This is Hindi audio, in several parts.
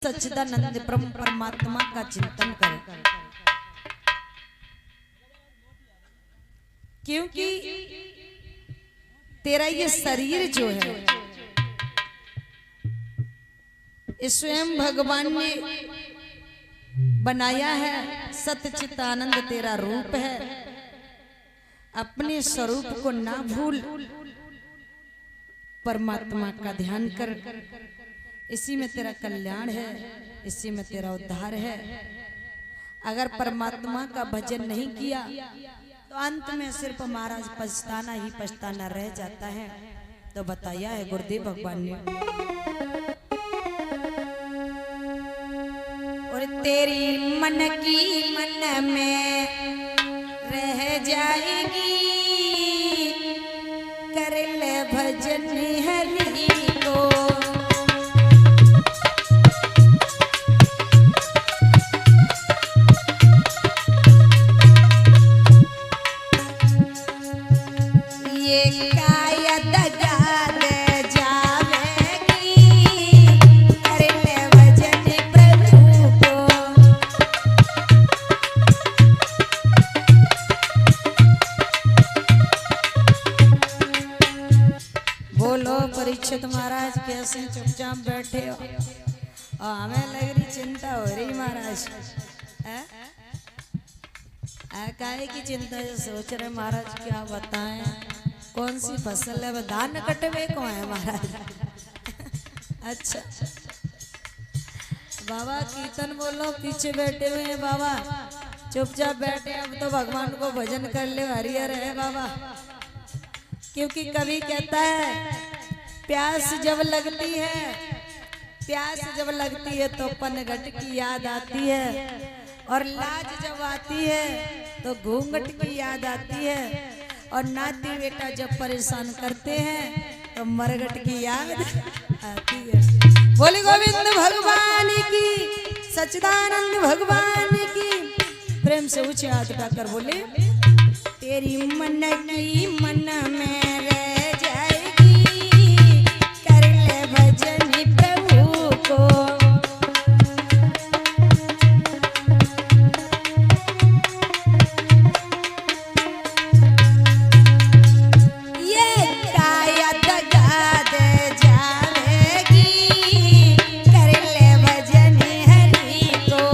सच्चिदानंद ब्रह्म परमात्मा का चिंतन करें, क्योंकि तेरा ये शरीर जो है स्वयं भगवान ने बनाया है। सच्चिदानंद तेरा रूप है, अपने स्वरूप को ना भूल, परमात्मा का ध्यान कर। इसी में तेरा कल्याण है, इसी में तेरा उद्धार है। अगर परमात्मा का भजन नहीं किया तो अंत में सिर्फ महाराज पछताना ही पछताना रह जाता है। तो बताया है गुरुदेव भगवान ने, और तेरी मन की मन में रह जाएगी, कर ले भजन हरि को। परीक्षित महाराज कैसे चुपचाप बैठे हो और हमें लग रही चिंता हो रही महाराज। काहे की चिंता है, सोच रहे महाराज क्या बताएं, कौन सी फसल है, धान कटवे को है महाराज। अच्छा बाबा कीर्तन बोलो, पीछे बैठे हुए हैं बाबा, चुपचाप बैठे। अब तो भगवान को भजन कर ले, हरिहर है बाबा। क्योंकि कभी कहता है प्यास जब लगती है, प्यास जब लगती है तो पनघट की याद आती है, और लाज जब आती है तो घूंघट की याद आती है, और नाती बेटा जब परेशान करते हैं तो मरघट की याद आती है। बोले गोविंद भगवान की, सच्चिदानंद भगवान की। प्रेम से ऊंचे हाथ उठाकर बोले, तेरी मन की मन में रह जाएगी, कर ले भजन प्रभु को। ये काया दगा दे जाएगी, कर ले भजन हरि को।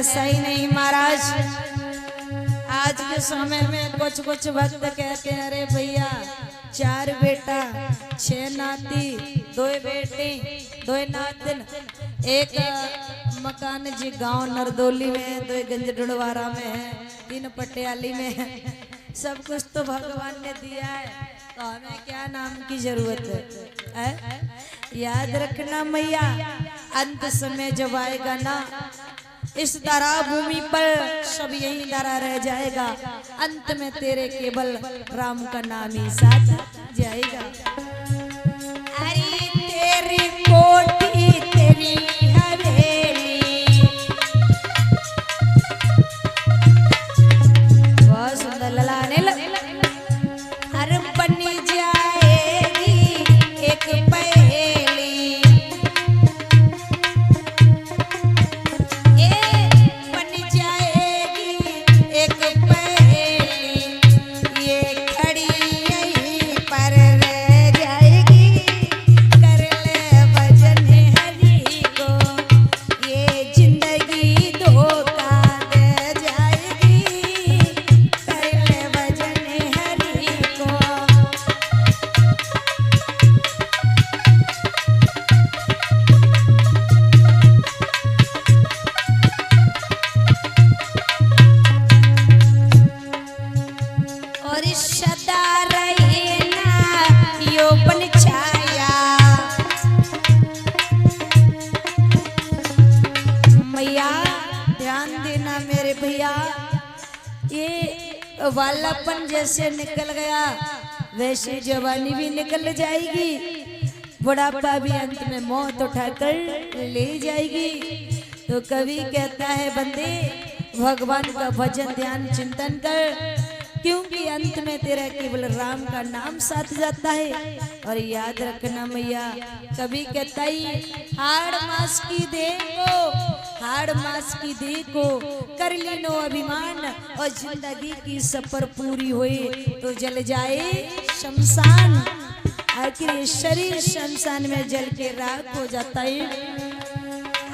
ऐसा ही नहीं महाराज, आज के समय में कुछ भक्त कहते हैं, अरे भैया 4 बेटा 6 नाती, 2 बेटे 2 नातिन, एक मकान जी गांव नरदोली में है, 2 गंज डुड़वारा में है, 3 पटियाली में है। सब कुछ तो भगवान ने दिया है, तो हमें क्या नाम की जरूरत है? याद रखना मैया, अंत समय जब आएगा ना, इस धरा भूमि पर सब यही धरा रह जाएगा, अंत में तेरे केवल राम का नाम ही साथ जाएगा। अरे तेरी कोठी तेरी हवेली, बहुत सुंदर ललाने लग, अरे बनी जाएगी एक पहेली, एक पहेली, ये खड़ी है तो बालापन जैसे निकल गया वैसे जवानी भी निकल जाएगी, बुढ़ापा भी अंत में मौत उठाकर ले जाएगी। तो कवि कहता है बंदे भगवान का भजन ध्यान चिंतन कर, क्योंकि अंत में तेरा केवल राम का नाम साथ जाता है। और याद रखना मैया, कभी कहता ही हाड़ मास की देह को, हाड़ मास की देह को कर लीनो अभिमान, और जिंदगी की सफर पूरी हुई तो जल जाए शमशान। आखिर ये शरीर शमशान में जल के राख हो जाता है।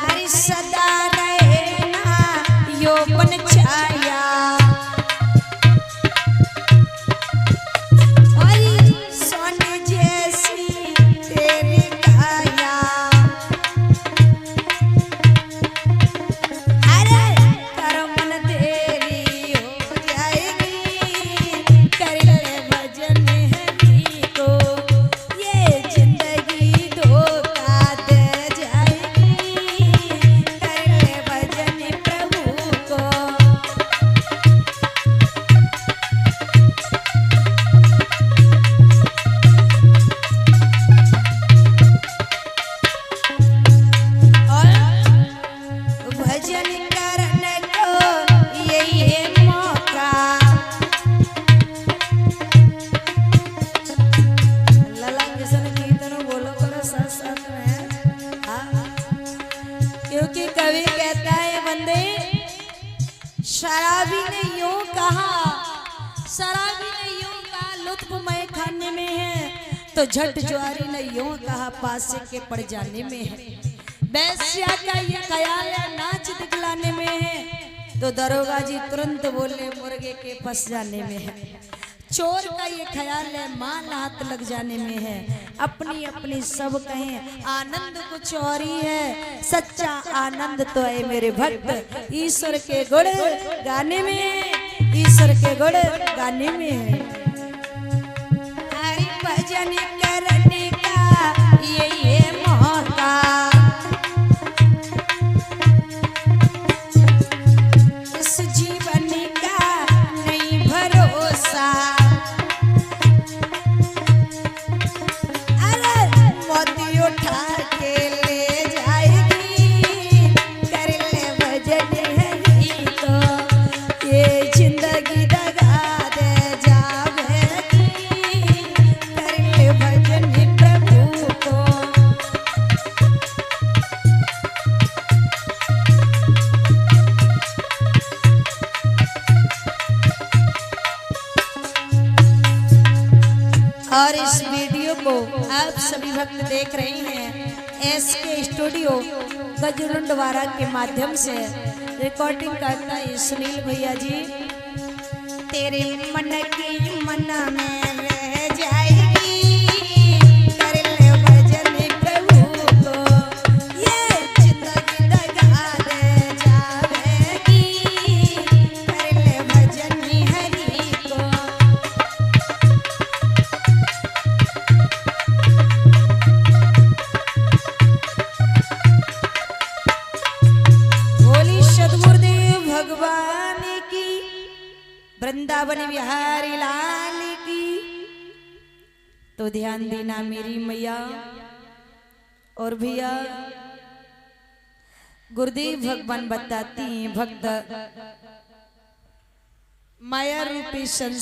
अरे सदा रहे ना यौवन छाया, शराबी ने यूं कहा, शराबी ने यूं कहा लुत्फ मैं खाने में है, तो झट ज्वारी ने यूं कहा पासे के पड़ जाने में है। वैश्या का ये ख्याल है नाच दिखलाने में है, तो दरोगा जी तुरंत बोले मुर्गे के फंस जाने में है। चोर का ये ख्याल है माल हाथ लग जाने में है। अपनी अपनी सब कहें आनंद कुछ और ही है, सच्चा आनंद तो है मेरे भक्त ईश्वर के गुण गाने में है, ईश्वर के गुण गाने में है। हरि भजन करने का ये मौका, इस जीवन का नहीं भरोसा, उठा के ले जाएगी, कर ले भजन हरि को, ये जिंदगी दगा दे जावेगी, कर ले भजन प्रभु को। और इस वीडियो को आप सभी भक्त देख रहे हैं एसके स्टूडियो गजरुंडवारा के माध्यम से रिकॉर्डिंग करता है सुनील भैया जी। तेरे मन की मना में रह जाएगी, कर ले भजन प्रभु को, ये जिंदगी दगा दे जावेगी, कर ले भजन हरि को। भगवान की, वृंदावन बिहारी लाल की। तो ध्यान देना मेरी मैया और भैया, गुरुदेव भगवान बताती हैं भक्त माया रूपी संसार